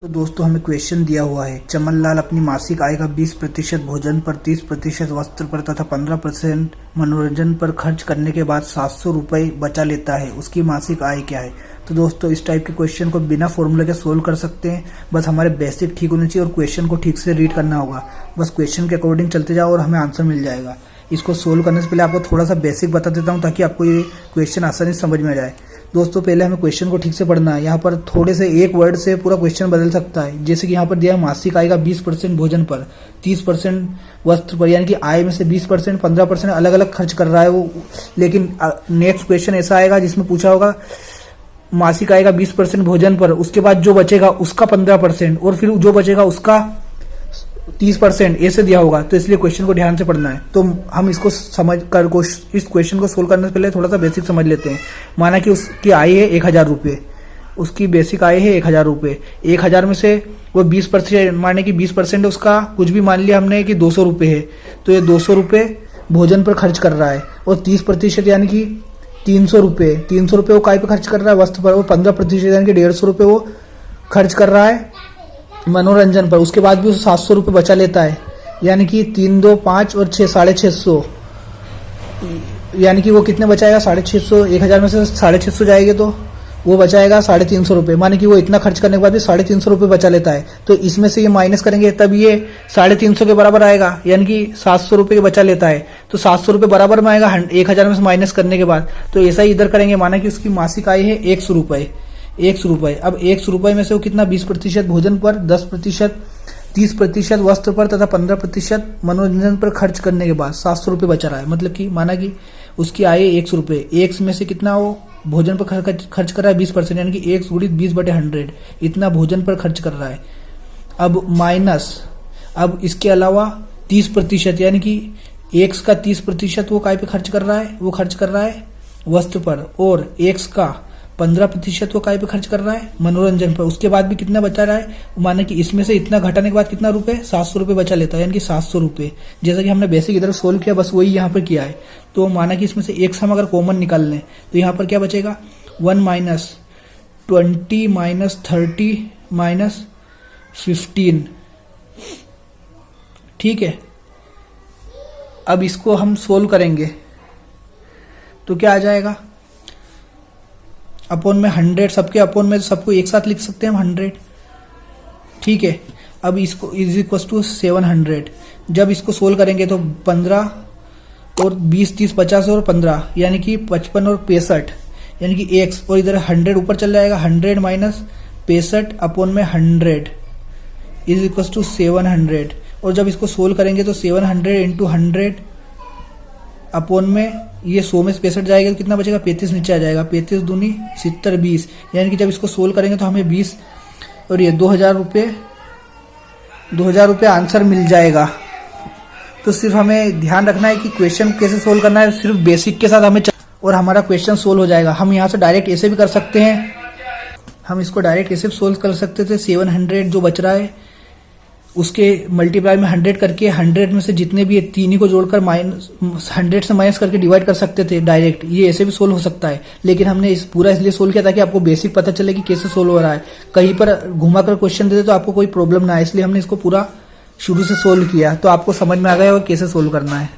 तो दोस्तों हमें क्वेश्चन दिया हुआ है, चमनलाल अपनी मासिक आय का 20% भोजन पर, 30% वस्त्र पर तथा 15% मनोरंजन पर खर्च करने के बाद 700 रुपये बचा लेता है। उसकी मासिक आय क्या है? तो दोस्तों इस टाइप के क्वेश्चन को बिना फॉर्मूला के सोल्व कर सकते हैं। बस हमारे बेसिक ठीक होने चाहिए और क्वेश्चन को ठीक से रीड करना होगा। बस क्वेश्चन के अकॉर्डिंग चलते जाओ और हमें आंसर मिल जाएगा। इसको सोल्व करने से पहले आपको थोड़ा सा बेसिक बता देता हूँ ताकि आपको ये क्वेश्चन आसानी से समझ में आ जाए। दोस्तों पहले हमें क्वेश्चन को ठीक से पढ़ना है। यहाँ पर थोड़े से एक वर्ड से पूरा क्वेश्चन बदल सकता है। जैसे कि यहाँ पर दिया है मासिक आय का 20% भोजन पर, 30% वस्त्र पर, यानी कि आय में से 20%, 15% अलग अलग खर्च कर रहा है वो। लेकिन नेक्स्ट क्वेश्चन ऐसा आएगा जिसमें पूछा होगा मासिक आय का 20% भोजन पर, उसके बाद जो बचेगा उसका 15% और फिर जो बचेगा उसका 30% ऐसे दिया होगा। तो इसलिए क्वेश्चन को ध्यान से पढ़ना है। तो हम इसको समझ कर इस क्वेश्चन को सोल्व करने से पहले थोड़ा सा बेसिक समझ लेते हैं। माना कि उसकी आय है 1000 रुपये, उसकी बेसिक आय है 1000 रुपये। 1000 में से वो 20%, माने कि 20% उसका कुछ भी मान लिया हमने कि 200 रुपये है, तो ये 200 रुपये भोजन पर खर्च कर रहा है। और 30% यानी कि 300 रुपये, 300 रुपये वो काय पे खर्च कर रहा है? वस्त्र पर। और 15% यानी कि 150 रुपये वो खर्च कर रहा है मनोरंजन पर। उसके बाद भी उसे 700 रुपये बचा लेता है, यानी कि 3, 2, 5 और 6, 650, यानी कि वो कितने बचाएगा? 650। 1000 में से 650 जाएंगे तो वो बचाएगा 350 रुपये। माने कि वो इतना खर्च करने के बाद भी 350 रुपये बचा लेता है। तो इसमें से ये माइनस करेंगे तब ये 350 के बराबर आएगा, यानी कि 700 रुपये के बचा लेता है। तो 700 रुपये बराबर में आएगा 1000 में से माइनस करने के बाद। तो ऐसा ही इधर करेंगे। माना कि उसकी मासिक आय है 100 रुपये, 100 रुपये। अब 100 रुपये में से वो कितना? 20% भोजन पर, 10%, 30% वस्त्र पर तथा 15% मनोरंजन पर खर्च करने के बाद 700 रुपये बचा रहा है। मतलब कि माना कि उसकी आय 100 रुपये, 1 में से कितना वो भोजन पर खर्च कर रहा है? 20%, यानी कि 1 गुणित 20/100 इतना भोजन पर खर्च कर रहा है। अब माइनस, अब इसके अलावा 30%, यानी कि 1 का 30% वो काय पे खर्च कर रहा है? वो खर्च कर रहा है वस्त्र पर। और 1 का 15% वो काय पे खर्च कर रहा है? मनोरंजन पर। उसके बाद भी कितना बचा रहा है? माने कि इसमें से इतना घटाने के बाद कितना रुपए? 700 रुपये बचा लेता है, यानी कि 700 रुपये। जैसा कि हमने बेसिक इधर सोल्व किया, बस वही यहाँ पर किया है। तो माना कि इसमें से एक सम अगर कॉमन निकाल लें तो यहाँ पर क्या बचेगा? 1 - 20 - 30 - 15। ठीक है, अब इसको हम सोल्व करेंगे तो क्या आ जाएगा? अपोन में 100, सबके अपोन में सबको एक साथ लिख सकते हैं हम 100। ठीक है, अब इसको इज इक्वल टू 700। जब इसको सोल्व करेंगे तो 15 और 20, 30, 50 और 15, यानी कि 55 और 65, यानी कि x, और इधर 100 ऊपर चल जाएगा। 100 माइनस 65 अपोन में 100 इज इक्वल टू 700। और जब इसको सोल्व करेंगे तो 700 इंटू 100 अपोन में ये 100 में 65 जाएगा तो कितना बचेगा? 35 नीचे आ जाएगा। 35 दूनी 70, 20, यानी कि जब इसको सोल्व करेंगे तो हमें 20 और ये 2000 रुपये आंसर मिल जाएगा। तो सिर्फ हमें ध्यान रखना है कि क्वेश्चन कैसे सोल्व करना है, सिर्फ बेसिक के साथ हमें और हमारा क्वेश्चन सोल्व हो जाएगा। हम यहाँ से डायरेक्ट ऐसे भी कर सकते हैं, हम इसको डायरेक्ट ऐसे सोल्व कर सकते थे। 700 जो बच रहा है उसके मल्टीप्लाई में 100 करके 100 में से जितने भी तीन ही को जोड़कर -100 से माइनस करके डिवाइड कर सकते थे डायरेक्ट। ये ऐसे भी सोल्व हो सकता है, लेकिन हमने इस पूरा इसलिए सोल्व किया ताकि आपको बेसिक पता चले कि कैसे सोल्व हो रहा है। कहीं पर घुमा कर क्वेश्चन देते तो आपको कोई प्रॉब्लम ना आए, इसलिए हमने इसको पूरा शुरू से सोल्व किया। तो आपको समझ में आ गया होगा कैसे सोल्व करना है।